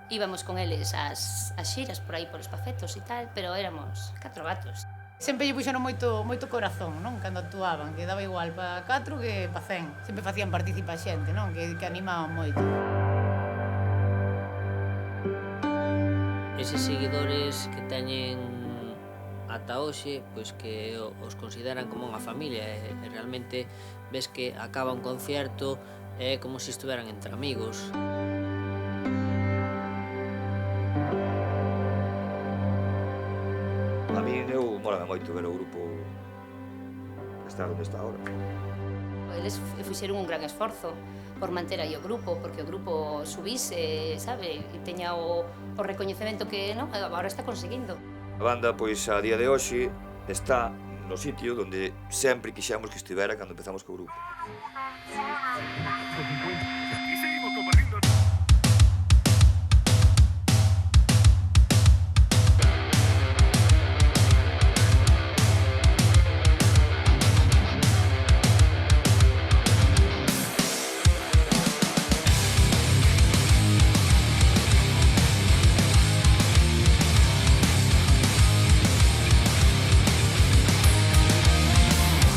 Íbamos con eles ás xiras por aí, por espafetos e tal, pero éramos 4 gatos. Sempre lle puxeron moito corazón, non? Cando actuaban, que daba igual para 4 que para 100. Sempre facían participar a xente, non? Que animaban moito. Eses seguidores que teñen ata hoxe, pois que os consideran como unha familia e realmente ves que acaba un concierto é como se estuveran entre amigos. A mí mólame moito ver o grupo estar onde está agora. Eles fixeron un gran esforzo por manter aí o grupo, porque o grupo subise, sabe, e teña o recoñecemento que non, agora está conseguindo. A banda, pois, a día de hoxe está no sitio onde sempre quixemos que estivera cando empezamos co grupo.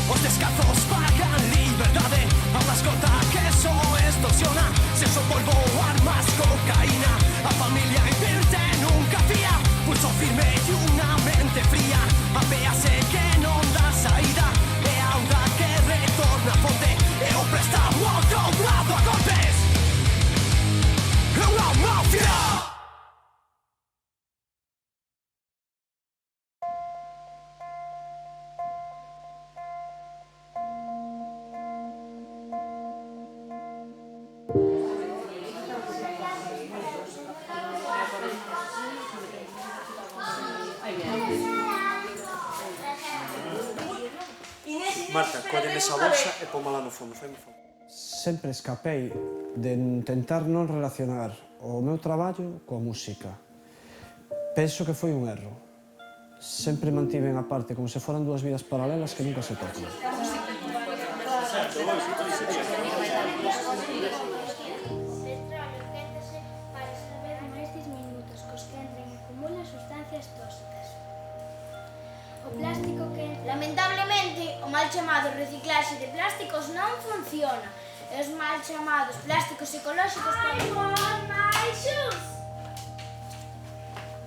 Os descalzos pagan liberdade, a mascota que só extorsiona. Se son polvo, armas, cocaína, a familia invierte nunca fía. Pulso firme e unha mente fría, apéase que non dá saída. É a auga que retorna a fonte, e o préstamo ao dobrado a golpes. É unha mafia. Marta, cólleme esa bolsa e pómala no fondo, faime fondo. Sempre escapei de intentar non relacionar o meu traballo coa música. Penso que foi un erro. Sempre mantiven a parte como se foran dúas vidas paralelas que nunca se tocan. O plástico que... Lamentablemente, o mal chamado reciclaxe de plásticos non funciona. E os mal chamados plásticos ecolóxicos igual máis xus.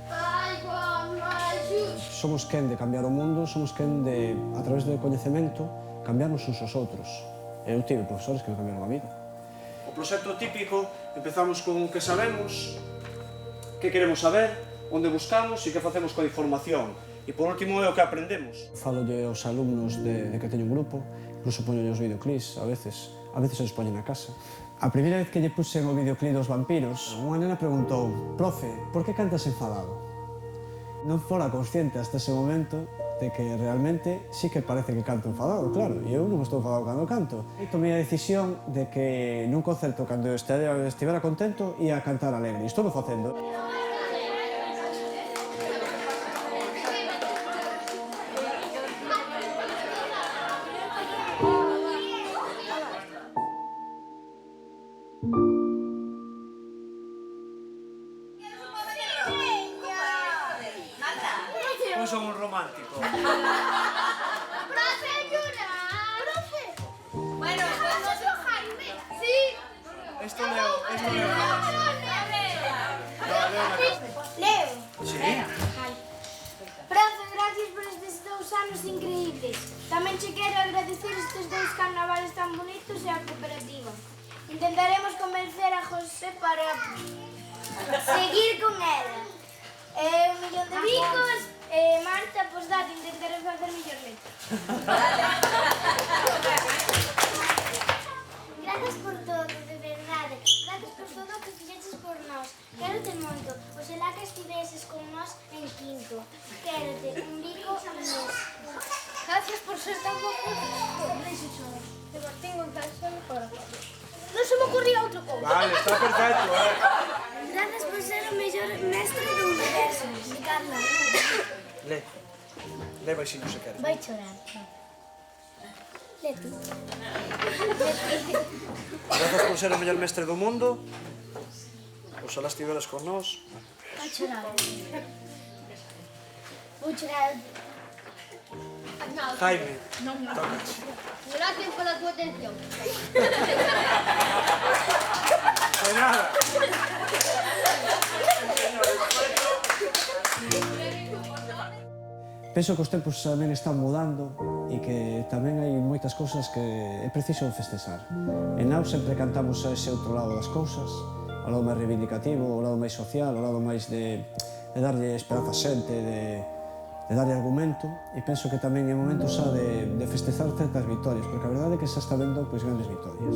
Igual máis xus. Somos quen de cambiar o mundo, somos quen de, a través do coñecemento, cambiarnos uns aos outros. Eu tive profesores que me cambiaron a vida. O proxecto típico, empezamos con que sabemos, que queremos saber, onde buscamos e que facemos coa información. E por último é o que aprendemos. Falolle aos alumnos de que teño un grupo, incluso poño os videoclips a veces se os poñen na casa. A primeira vez que lle puxen o videoclip dos vampiros, unha nena preguntou: "Profe, por que cantas enfadado?" Non fora consciente hasta ese momento de que realmente sí que parece que canto enfadado, claro, e eu non estou enfadado cando canto. E tomei a decisión de que nun concerto, cando estivera contento, ia cantar alegre, e estou facendo. Non son un romántico. Profe, llorar. Profe. Bueno, ¿podemos yo, Jaime? Sí. Esto leo. Leo. Sí? Profe, gracias por estes 2 anos increíbles. Tamén che quero agradecer estes 2 carnavales tan bonitos e a cooperativa. Intentaremos convencer a José para seguir con ela. Un millón de bicos. Marta, pois date, intentaré facer mellor letra. Gracias por todo, de verdade. Gracias por todo o que fixeches por nós. Quérote moito. Oxalá que estiveses con nós en quinto. Quérote un bico mes. Gracias por ser tan popular. De Martín González para Pablo. Non se me ocurría outro cousa. Vale, está perfecto, Gracias por ser o mellor mestre do universo. De Carla. Le vai se non se quere. Vai chorar. Le tú. Grazas por ser o mellor mestre do mundo. Oxalá estiveras con nós. Vai chorar. Vou chorar. Jaime, Gracias pola tua atención. de nada. Penso que os tempos tamén están mudando e que tamén hai moitas cousas que é preciso festexar. En Nau sempre cantamos a ese outro lado das cousas, ao lado máis reivindicativo, ao lado máis social, ao lado máis de darlle esperanza a xente, de darlle argumento, e penso que tamén é momento xa de festezar certas victorias, porque a verdade é que xa está vendo pois, grandes victorias.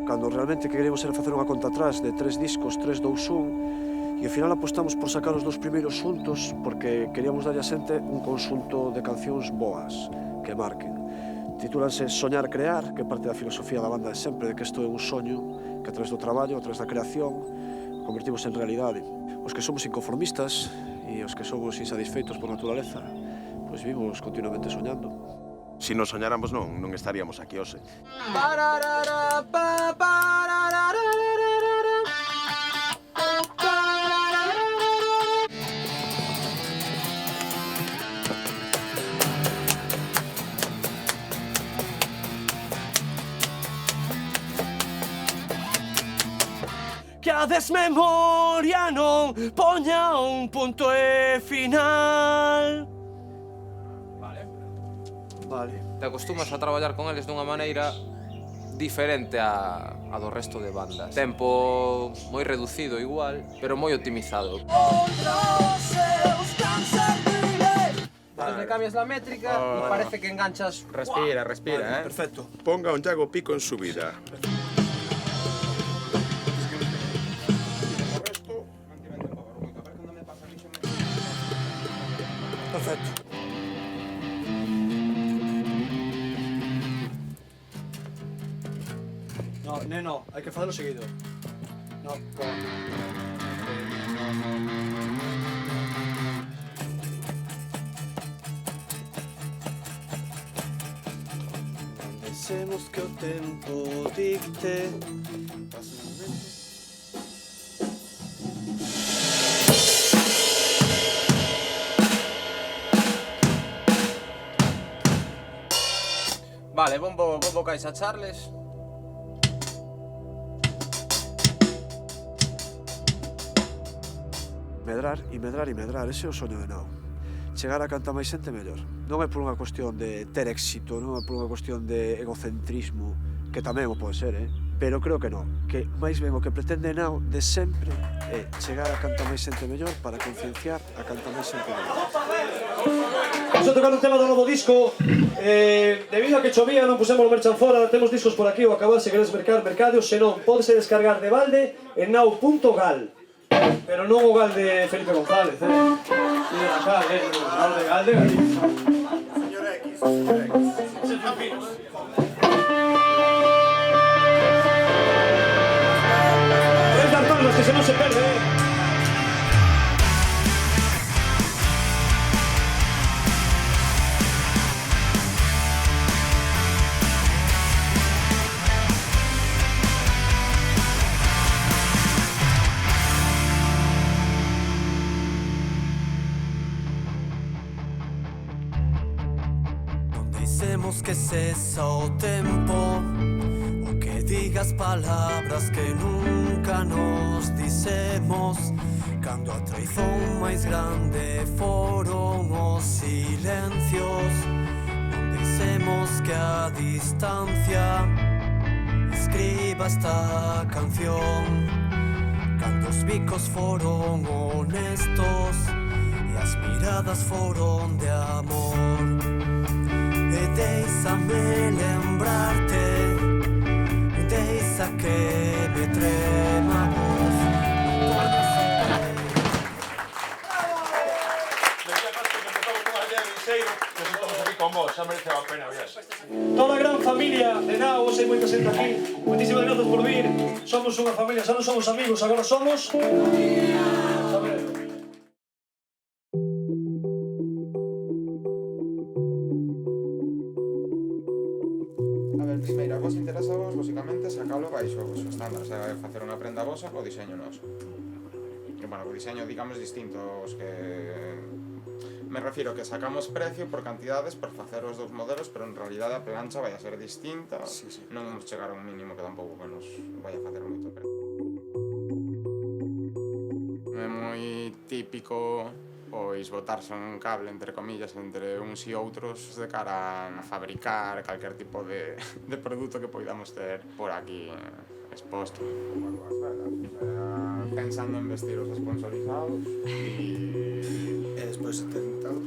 Cando realmente queríamos era facer unha conta atrás de 3 discos, 3, 2, 1, e ao final apostamos por sacar os 2 primeiros xuntos porque queríamos darlle a xente un conxunto de cancións boas, que marquen. Titúlanse Soñar Crear, que parte da filosofía da banda é sempre de que isto é un soño que a través do traballo, a través da creación, convertimos en realidade. Os que somos inconformistas e os que somos insatisfeitos por naturaleza, pois vivimos continuamente soñando. Si non soñáramos non estaríamos aquí hoxe. Que a desmemoria non poña un punto e final. Vale. Te acostumas a traballar con eles dunha maneira diferente a do resto de bandas. Tempo moi reducido igual, pero moi optimizado. Le cambias la métrica y parece que enganchas. Respira, Vale, perfecto. Ponga un Yago Pico en subida. Perfecto. No, neno, hai que facelo seguido. No, Deixemos que o tempo dicte. Vale, bombo caixa Charles. Medrar e medrar e medrar, ese é o soño de Nau. Chegar a cantar máis xente mellor. Non é por unha cuestión de ter éxito, non é por unha cuestión de egocentrismo, que tamén o pode ser, pero creo que non. Que máis ben o que pretende Nau de sempre é chegar a cantar máis xente mellor para concienciar a cantar máis xente mellor. Vamos a tocar un tema do novo disco. Debido a que chovía non pusemos o merchan fora, temos discos por aquí ou acabar se queres mercar mercado, senón podese descargar de balde en nau.gal. Pero non o gal de Felipe González, Mira acá, o gal de Galicia. Señor X, señor X. Podéis dar palmas que se non se perde, Deixemos que cesa o tempo, o que digas palabras que nunca nos dixemos. Cando a traizón máis grande foron os silencios, non deixemos que a distancia escriba esta canción. Cando os bicos foron honestos e as miradas foron de amor. E déixame lembrarte, deixa que me trema a voz. Toda a gran familia de Nau, hoxe hai moita xente aquí. Moitísimas grazas por vir. Somos unha familia, xa non somos amigos, agora somos... Primeira, vos interesa vos, lógicamente, sacalo baixo o estándar, se vai facer unha prenda vosa co diseño noso. Que, bueno, o diseño, digamos, distinto aos que... Me refiro que sacamos precio por cantidades por facer os dous modelos, pero en realidad a plancha vai a ser distinta, non vamos chegar a un mínimo que tampouco que nos vai a facer moito precio. É moi típico pois botarse un cable, entre comillas, entre uns e outros de cara a fabricar calquer tipo de produto que poidamos ter por aquí exposto. Pensando en vestir os sponsorizados e despois intentado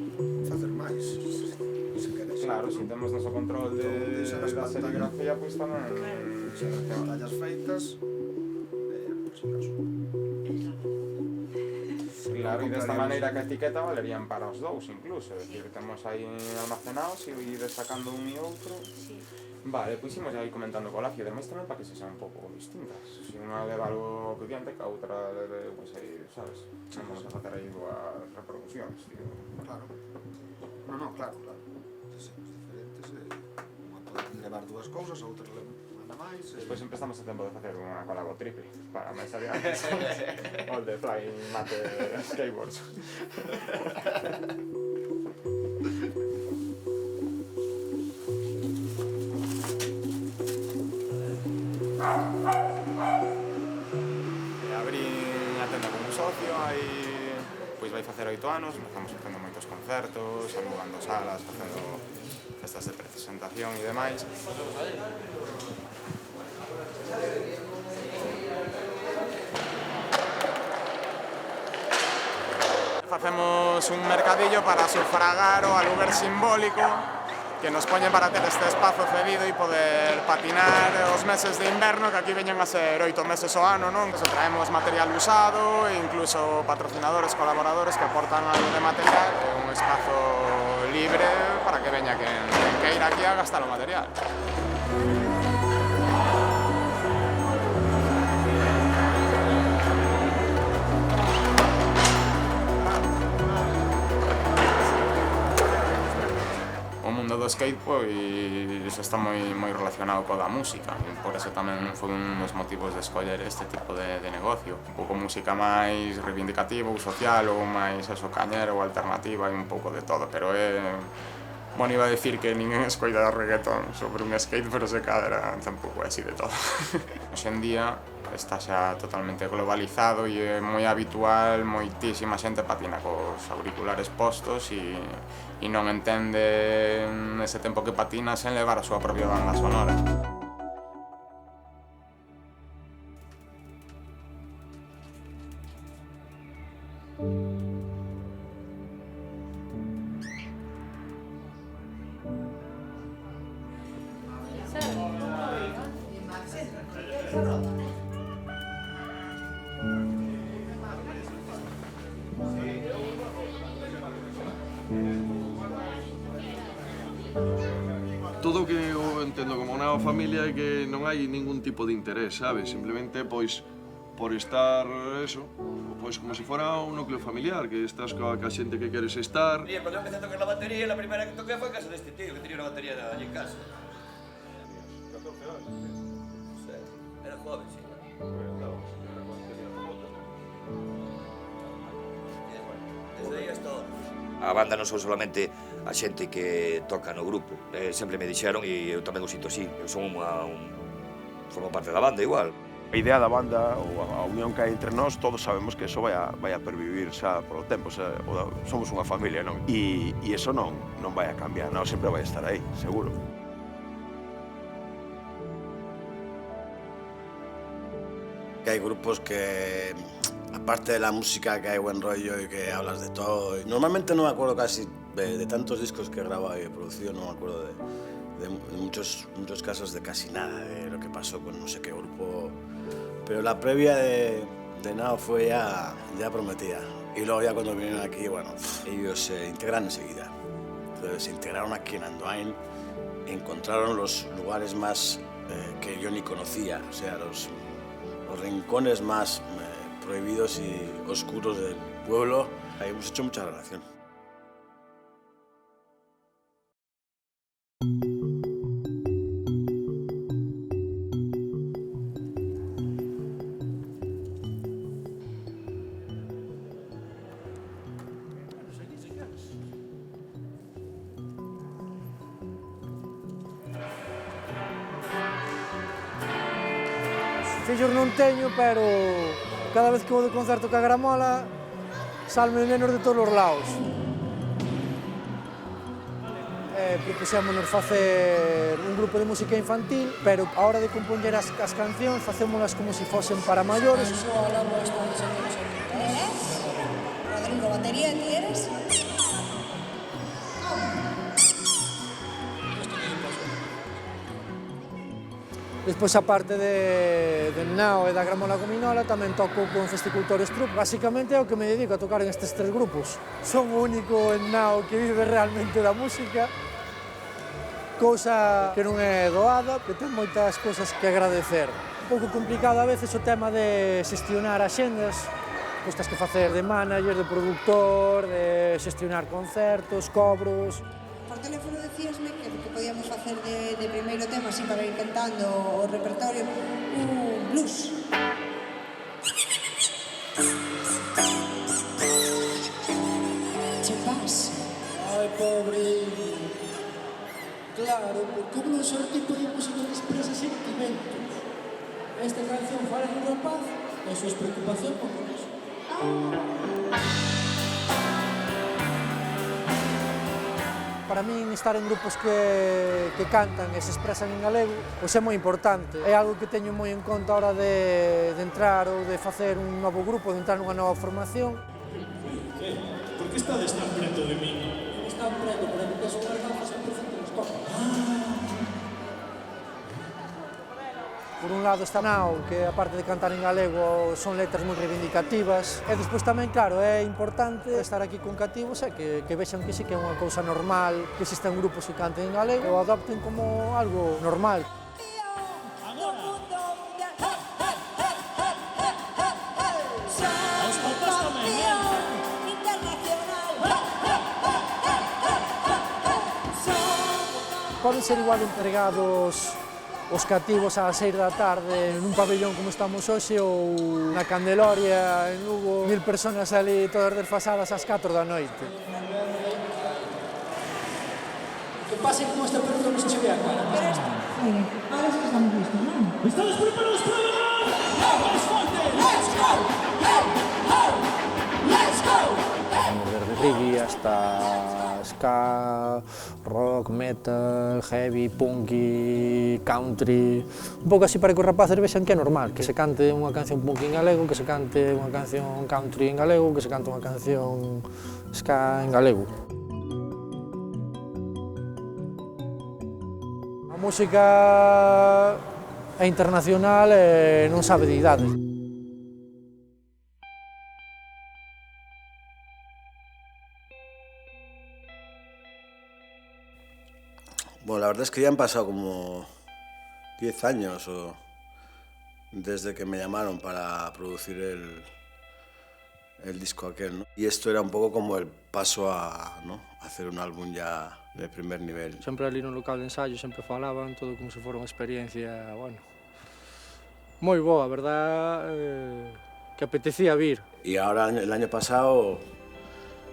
facer máis, se queres. Claro, se temos noso control da serigrafía, pois tamén xa as pantallas feitas, por si caso. Claro, e desta maneira que a etiqueta valerían para os dous incluso, é dicir, temos aí almacenados e ir sacando un e outro. Vale, pois imos aí comentando co lacio, demais tamén para que se sean un pouco distintas. Se unha leva algo pudiente, que a outra leve, pois aí, sabes, vamos a facer aí dúas reproduccións, tío. Claro. No, claro. Se somos diferentes, unha pode levar dúas cousas, a outra leva máis. Despois empezamos a tempo de facer unha colabo triple para máis adiante. All the flying mate skateboards. Abrí a tenda con un socio, aí pois vai facer 8 anos, estamos facendo moitos concertos, alugando salas, facendo festas de presentación e demais. Facemos un mercadillo para sufragar o aluguer simbólico que nos poñen para ter este espazo cedido e poder patinar os meses de inverno, que aquí veñen a ser 8 meses ao ano, non? Entón, traemos material usado e incluso patrocinadores, colaboradores que aportan algo de material, un espazo libre para que veña quen queira aquí a gastar o material. O mundo do skate pois está moi relacionado coa da música, por eso tamén foi un dos motivos de escoller este tipo de negocio. Un pouco música máis reivindicativa ou social ou máis eso cañero ou alternativa e un pouco de todo, pero bueno, iba a decir que ninguén escoita reggaetón sobre un skate, pero se cadra tampouco é así de todo. Hoxe en día está xa totalmente globalizado e é moi habitual, moitísima xente patina cos auriculares postos e non entende ese tempo que patina sen levar a súa propia banda sonora. Todo o que eu entendo como unha familia é que non hai ningún tipo de interés, sabes? Simplemente, pois, por estar, eso, pois como se fora un núcleo familiar, que estás coa xente que queres estar. Mira, cuando empecé a tocar la batería, la primera que toqué fue en casa de este tío, que tenía una batería allí en casa. 14 horas. No sé, era joven, sí. Desde aí hasta ahora. A banda non son solamente a xente que toca no grupo, sempre me dixeron e eu tamén o sinto así, eu son formo parte da banda igual. A idea da banda ou a unión que hai entre nós, todos sabemos que eso vai a pervivir xa polo tempo, somos unha familia, non? E eso non vai a cambiar, non, sempre vai estar aí, seguro. Que hai grupos que, aparte de la música, que hai buen rollo e que hablas de todo. Normalmente non me acuerdo casi de tantos discos que he grabado y he producido, no me acuerdo de muchos casos de casi nada, de lo que pasó con no sé qué grupo. Pero la previa de Nao fue ya prometida. Y luego ya cuando vinieron aquí, bueno, ellos se integran enseguida. Entonces se integraron aquí en Andoain, encontraron los lugares más que yo ni conocía, o sea, los rincones más prohibidos y oscuros del pueblo. Ahí hemos hecho mucha relación. Fillos non teño, pero cada vez que vou de concerto ca Gramola, salme nenos de todos os lados. Propuxémonos facer un grupo de música infantil, pero a hora de compoñer as cancións facémolas como se fosen para maiores. Rodrigo, batería, ¿ti eres? Despois, a parte de Nao e da Gramola Gominola, tamén toco con Festicultores Troupe. Basicamente é o que me dedico, a tocar en estes tres grupos. Son o único en Nao que vive realmente da música, cousa que non é doada, que ten moitas cousas que agradecer. Un pouco complicado a veces o tema de xestionar axendas, pois tens que facer de manager, de productor, de xestionar concertos, cobros. Por teléfono decíasme que podíamos facer de primeiro tema, así para ir cantando o repertorio, un blues. Che pasa? Ai, pobre. Claro, porque o blues é o tipo de música que expresa sentimentos. Esta canción fala dun rapaz e súas preocupacións con eso. Para min, estar en grupos que cantan e se expresan en galego, pois é moi importante. É algo que teño moi en conta a hora de entrar ou de facer un novo grupo, de entrar nunha nova formación. Que? Por que estades tan preto de min? Están preto, pero porque son as gafas que presenten os copos. Por un lado está Nao, que aparte de cantar en galego son letras moi reivindicativas. E despois tamén, claro, é importante estar aquí con cativos e que vexan que sí que é unha cousa normal, que existen grupos que canten en galego e o adopten como algo normal. Poden ser igual empregados os cativos ás 6 da tarde nun pabellón como estamos hoxe ou na Candeloria en Lugo, 1000 personas ali todas desfasadas ás 4 da noite. Que pase como esta pregunta non se che ve a cara. Pero esta, a ver se estamos listos, non? Estamos preparados para ganar? ¡Más fuerte! ¡Let's go! ¡Hey! ¡Hey! ¡Let's go! Desde reggae hasta ska, rock, metal, heavy, punky, country, un pouco así para que os rapaces vexan que é normal, que se cante unha canción punky en galego, que se cante unha canción country en galego, que se cante unha canción ska en galego. A música é internacional e non sabe de idades. Bueno, la verdad es que ya han pasado como 10 años desde que me llamaron para producir el disco aquel, ¿no? Y esto era un poco como el paso a hacer un álbum ya de primer nivel. Sempre ali no local de ensayo sempre falaban todo como se fora unha experiencia, bueno, moi boa, a verdad, que apetecía vir. Y ahora el año pasado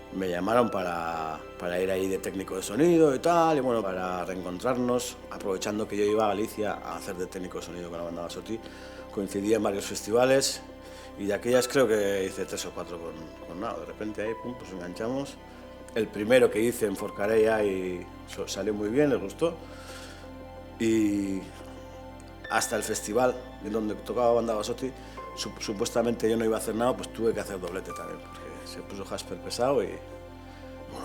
me llamaron para ir ahí de técnico de sonido y tal, y bueno, para reencontrarnos, aprovechando que yo iba a Galicia a hacer de técnico de sonido con la banda Basotti. Coincidí en varios festivales y de aquellas creo que hice 3 o 4 con Nao. De repente ahí, pum, pues enganchamos. El primero que hice en Forcarea y salió muy bien, les gustó. Y hasta el festival en donde tocaba banda Basotti, supuestamente yo no iba a hacer nada, pues tuve que hacer doblete también, porque se puso Jasper pesado y...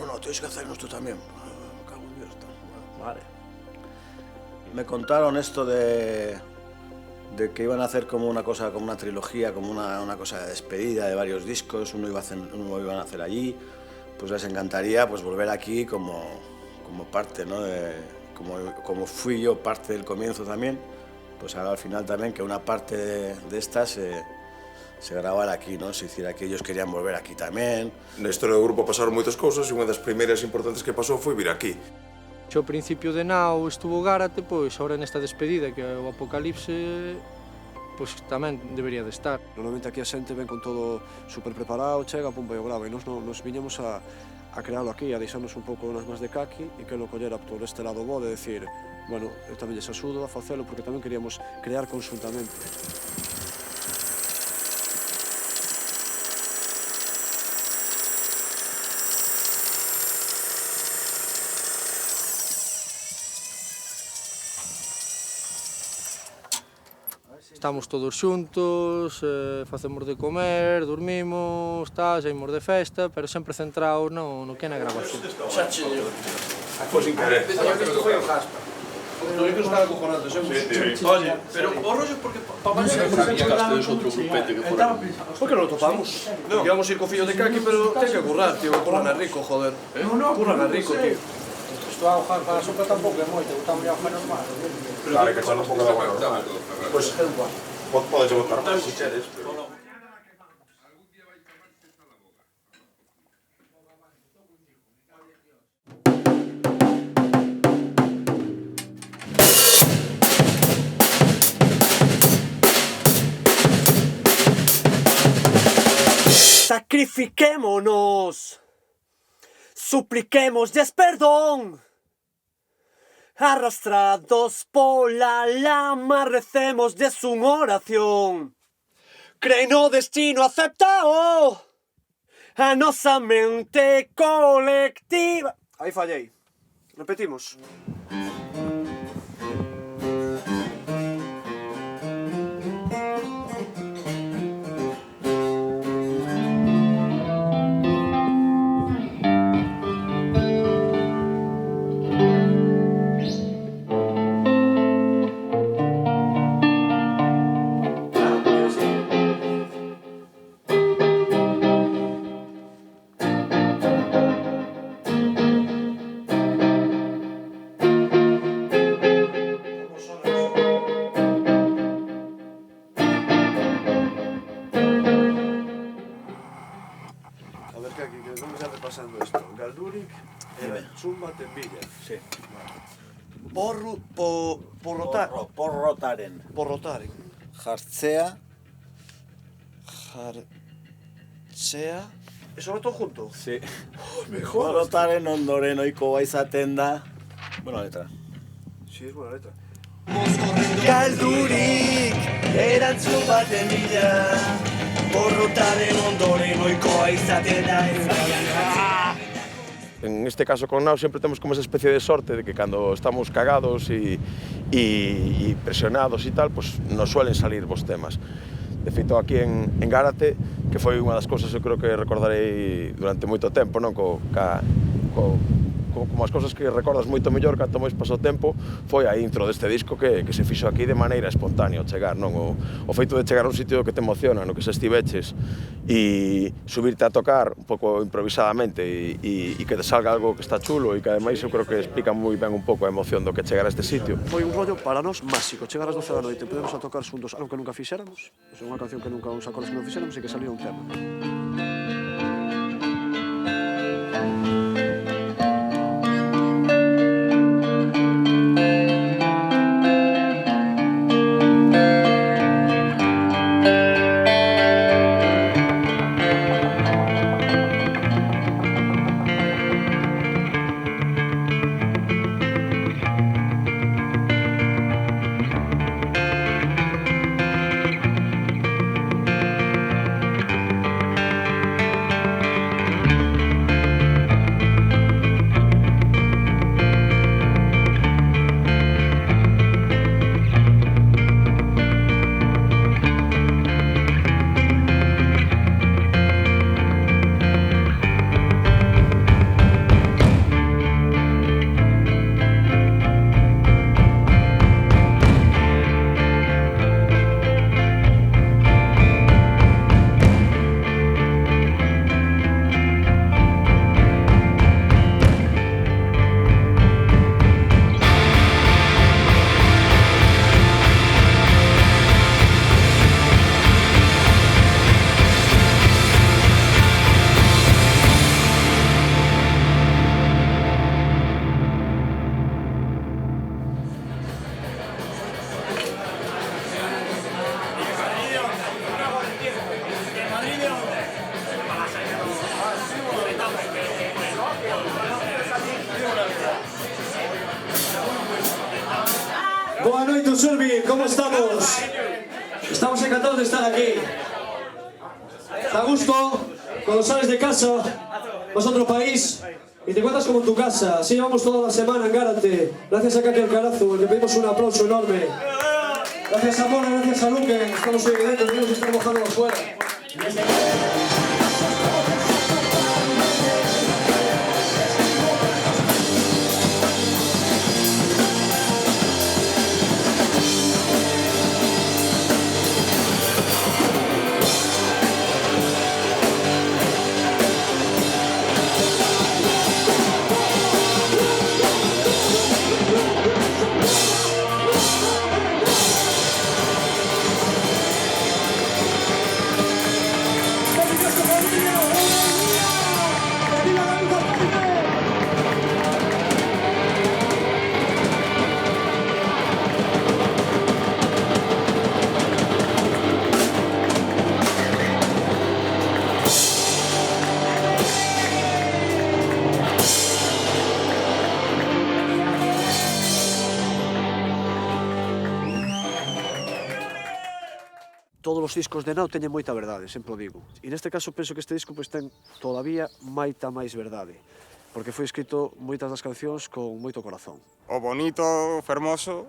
No, tienes que hacernos tú también. Me cago en Dios. Vale. Me contaron esto de que iban a hacer como una cosa, como una trilogía, como una cosa de despedida de varios discos, uno iban a hacer allí, pues les encantaría pues volver aquí como parte, ¿no? Como fui yo parte del comienzo también, pues ahora al final también que una parte de estas se grabara aquí, ¿no? Se hiciera aquí, ellos querían volver aquí tamén. Na historia do grupo pasaron moitas cousas e unha das primeiras importantes que pasou foi vir aquí. Ao principio de Nao estuvo Gárate, pois agora nesta despedida que é o Apocalipse, pois tamén debería de estar. Normalmente aquí a xente ven con todo super preparado, chega, pumba e o grava, e nos viñemos a crearlo aquí, a deixarnos un pouco nas más de caqui e que lo collera por este lado bo de decir, bueno, eu tamén lles axudo a facelo porque tamén queríamos crear conjuntamente. Estamos todos xuntos, facemos de comer, dormimos, saímos de festa, pero sempre centrados no que é na grabación. Xa cheño. Pois sin querer. Isto foi o Jaspa. Os micros están acojonantes, Oye, pero o rollo porque pa mañana sabía que este es outro grupete que fora. Por que non lo topamos? Íbamos ir co fillo de Kaki, pero ten que currar, tío, curran a rico, joder. Curran a rico, tío. Isto a hojar para a sopa tampouco é moito, botamos a hoja normal. Claro, que echarle un pouco de agua normal. Pois, podes botar máis se queres, pero... Sacrifiquémonos, supliquémoslles perdón. Arrastrados pola lama, recémoslles unha oración. Creen no destino, aceptao a nosa mente colectiva. Aí fallei. Repetimos. Sí. Porrotaren. Jartzea. ¿Eso va todo junto? Sí. Mejor. Porrotaren ondoren ohikoa izaten da. Buena letra. Sí, es buena letra. Galdurik erantzun baten bila, porrotaren ondoren ohikoa izaten da. En este caso con Nao sempre temos como esa especie de sorte de que cando estamos cagados e presionados e tal, pues nos suelen salir vos temas. De feito, aquí en Gárate, que foi unha das cousas eu creo que recordarei durante moito tempo, non? Como as cousas que recordas moito mellor canto máis paso o tempo, foi a intro deste disco que se fixo aquí de maneira espontánea ao chegar, non? O feito de chegar a un sitio que te emociona, no que se estiveches, e subirte a tocar un pouco improvisadamente e que te salga algo que está chulo e que ademais eu creo que explica moi ben un pouco a emoción do que chegar a este sitio. Foi un rollo para nós máxico, chegar ás 12 da noite, podemos a tocar xuntos algo que nunca fixéramos, unha canción que nunca uns acordes que non fixéramos e que salía un tema. Boa noite, Usurbil, como estamos? Estamos encantados de estar aquí. Da gusto cuando sales de casa, vas a otro país y te encuentras como en tu casa. Así llevamos toda la semana en Gárate. Gracias a Kaki Alcarazu, le pedimos un aplauso enorme. Gracias a Mona, gracias a Luque, estamos hoy dentro, tenemos que estar mojándonos fuera. Todos os discos de Nao teñen moita verdade, sempre o digo. E neste caso penso que este disco ten todavía moita máis verdade, porque foi escrito moitas das cancións con moito corazón. O bonito, o fermoso,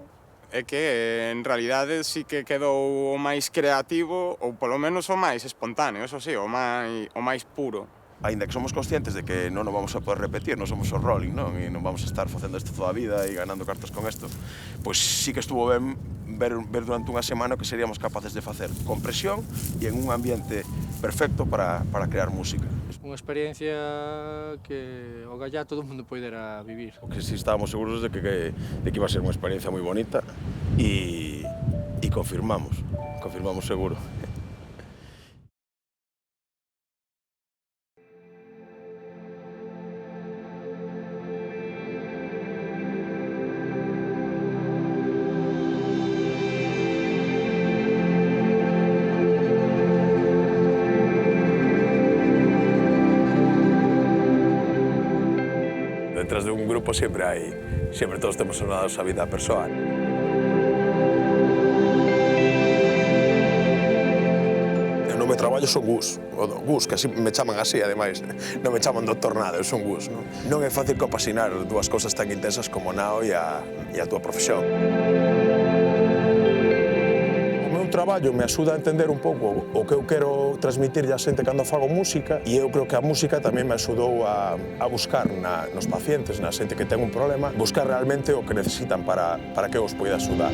é que en realidade sí que quedou o máis creativo, ou polo menos o máis espontáneo, eso sí, o máis puro. Ainda que somos conscientes de que non nos vamos a poder repetir, non somos os Rolling, non? E non vamos a estar facendo isto toda a vida e ganando cartas con isto, pois sí que estuvo ben ver durante unha semana que seríamos capaces de facer con presión e en un ambiente perfecto para crear música. Unha experiencia que o gallá todo o mundo poidera vivir. O que sí estábamos seguros de que iba a ser unha experiencia moi bonita e confirmamos seguro. Detrás de un grupo sempre todos temos a nosa vida persoal. Eu no meu traballo son Gus, que así me chaman así, ademais, non me chaman doctor nada, eu son Gus. Non é fácil compasinar dúas cosas tan intensas como Nao e a túa profesión. O traballo me axuda a entender un pouco o que eu quero transmitirlle a xente cando fago música e eu creo que a música tamén me axudou a buscar nos pacientes, na xente que ten un problema, buscar realmente o que necesitan para que eu os poida axudar.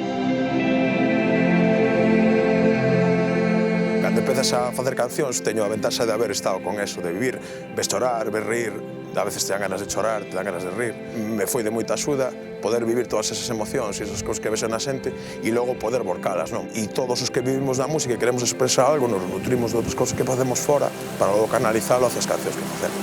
Cando empezas a facer cancións, teño a ventaxa de haber estado con eso, de vivir, ves chorar, ves rir, a veces te dan ganas de chorar, te dan ganas de rir. Me foi de moita axuda poder vivir todas esas emocións e esas cousas que ves na xente e logo poder volcalas, non? E todos os que vivimos na música e queremos expresar algo, nos nutrimos de outras cousas que facemos fora para logo canalizalo hacia as cancións que facemos.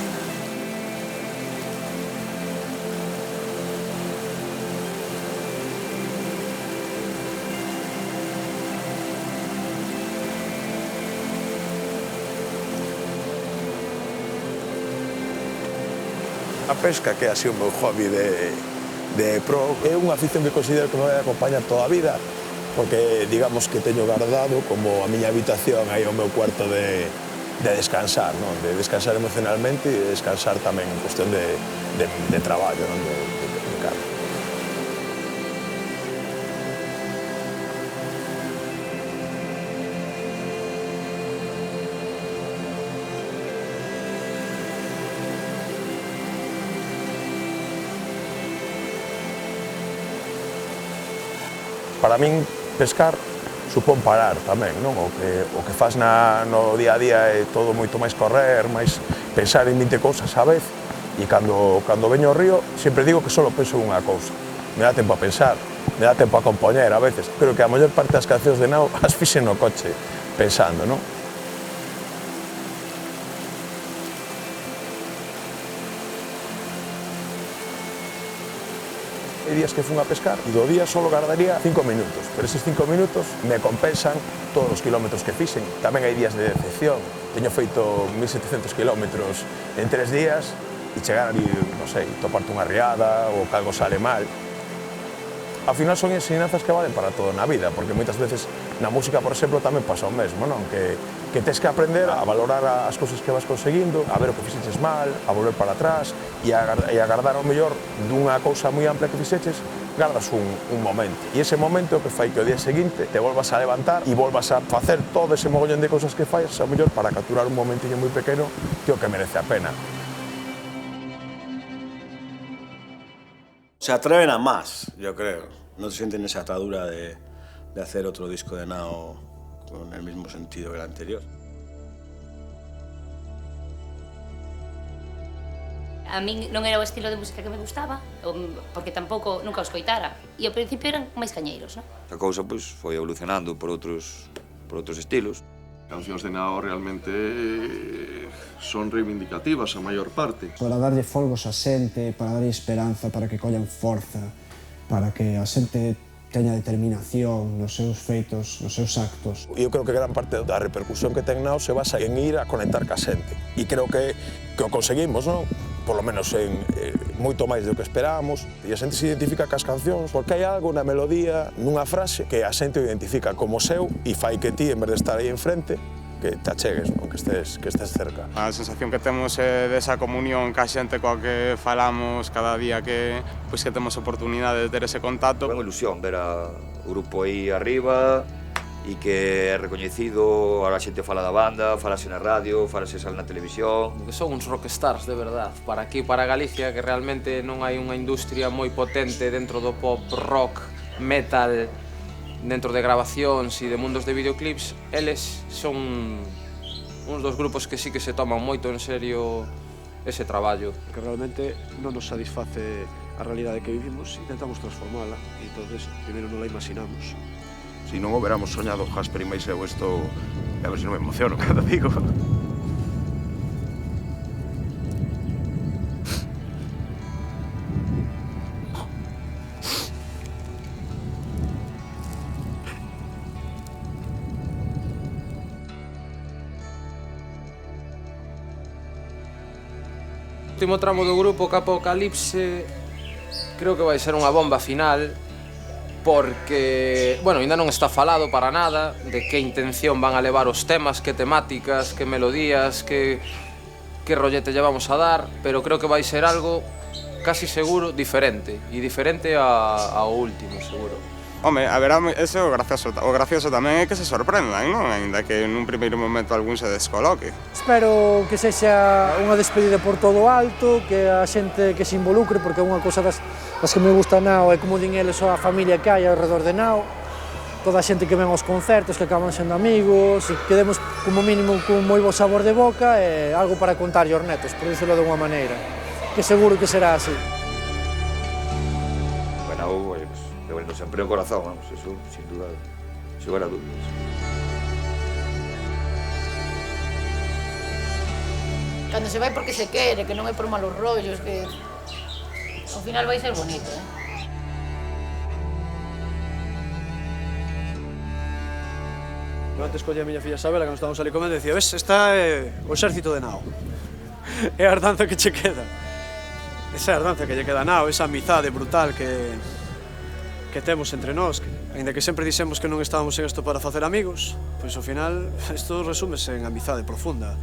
A pesca, que é así o meu hobby de pro, é unha afición que considero que me vai acompañar toda a vida, porque digamos que teño guardado como a miña habitación aí o meu cuarto de descansar, non? De descansar emocionalmente e de descansar tamén en cuestión de traballo, non? De cargo. Para min, pescar supón parar tamén, non? O que faz no día a día é todo moito máis correr, máis pensar en 20 cousas á vez, e cando veño ao río, sempre digo que só penso en unha cousa. Me dá tempo a pensar, me dá tempo a compoñer a veces. Creo que a maior parte das cancións de Nao as fixen no coche, pensando, non? Hai días que fun a pescar e do día só gardaría 5 minutos, pero eses 5 minutos me compensan todos os kilómetros que fixen. Tamén hai días de decepción. Teño feito 1700 kilómetros en 3 días e chegar ali, non sei, toparte unha riada ou que algo sale mal. Ao final son ensinanzas que valen para todo na vida, porque moitas veces na música, por exemplo, tamén pasa o mesmo, non? Que tens que aprender a valorar as cousas que vas conseguindo, a ver o que fixeches mal, a volver para atrás e a agardar o mellor dunha cousa moi ampla que fixeches, gardas un momento. E ese momento que fai que o día seguinte te volvas a levantar e volvas a facer todo ese mogollón de cousas que fais, a mellor para capturar un momentiño moi pequeno que o que merece a pena. Se atreven a más, yo creo. No sienten esa atadura de hacer otro disco de Nao con el mismo sentido que el anterior. A min non era o estilo de música que me gustaba, porque tampouco nunca o escoitara. E ao principio eran máis cañeiros, non? A cousa pois foi evolucionando por outros estilos. Cancións de Nao realmente son reivindicativas a maior parte. Para darlle folgos a xente, para darlle esperanza, para que collan forza, para que a xente teña determinación nos seus feitos, nos seus actos. Eu creo que gran parte da repercusión que ten Nao se basa en ir a conectar ca xente. E creo que o conseguimos, non? Por lo menos en moito máis do que esperábamos. E a xente se identifica cas cancións porque hai algo na melodía, nunha frase, que a xente o identifica como seu e fai que ti, en vez de estar aí enfrente, que te achegues, non? Que estés cerca. A sensación que temos é desa comunión ca xente coa que falamos cada día que temos oportunidade de ter ese contacto. É unha ilusión ver o grupo aí arriba e que é recoñecido, ahora a xente fala da banda, falase na radio, falase sale na televisión. Son uns rockstars, de verdad. Para aquí, para Galicia, que realmente non hai unha industria moi potente dentro do pop, rock, metal, dentro de grabacións e de mundos de videoclips, eles son uns dos grupos que sí que se toman moito en serio ese traballo. Que realmente non nos satisface a realidade que vivimos, intentamos transformala e entonces primeiro non la imaginamos. Si non hubiéramos soñado Jasper e máis eu isto, a ver se non me emociono cada digo. O último tramo do grupo Apocalipse creo que vai ser unha bomba final, porque, bueno, ainda non está falado para nada de que intención van a levar os temas, que temáticas, que melodías, que rollete lle vamos a dar, pero creo que vai ser algo casi seguro diferente, e diferente ao último, seguro. Home, a ver, ese é o gracioso tamén é que se sorprendan, non? Ainda que nun primeiro momento algún se descoloque. Espero que sexa unha despedida por todo alto, que a xente que se involucre, porque unha cousa das que me gusta Nao é como din eles a familia que hai ao redor de Nao, toda a xente que ven aos concertos, que acaban sendo amigos, e que demos como mínimo con moi bo sabor de boca e algo para contar aos netos, por dicirlo de unha maneira, que seguro que será así. Bueno, devolvendo sempre o corazón, vamos, eso, sin duda, sin lugar a dúbidas. Cando se vai porque se quere, que non é por malos rollos, que ao final vai ser bonito, Eu antes collía a miña filla Isabela, que nos estábamos ali comendo, e dicía, ves, está o exército de Nao. É a herdanza que che queda. Esa herdanza que lle queda a Nao, esa amizade brutal que temos entre nós, ainda que sempre dixemos que non estábamos en isto para facer amigos, pois ao final isto resúmese en amizade profunda.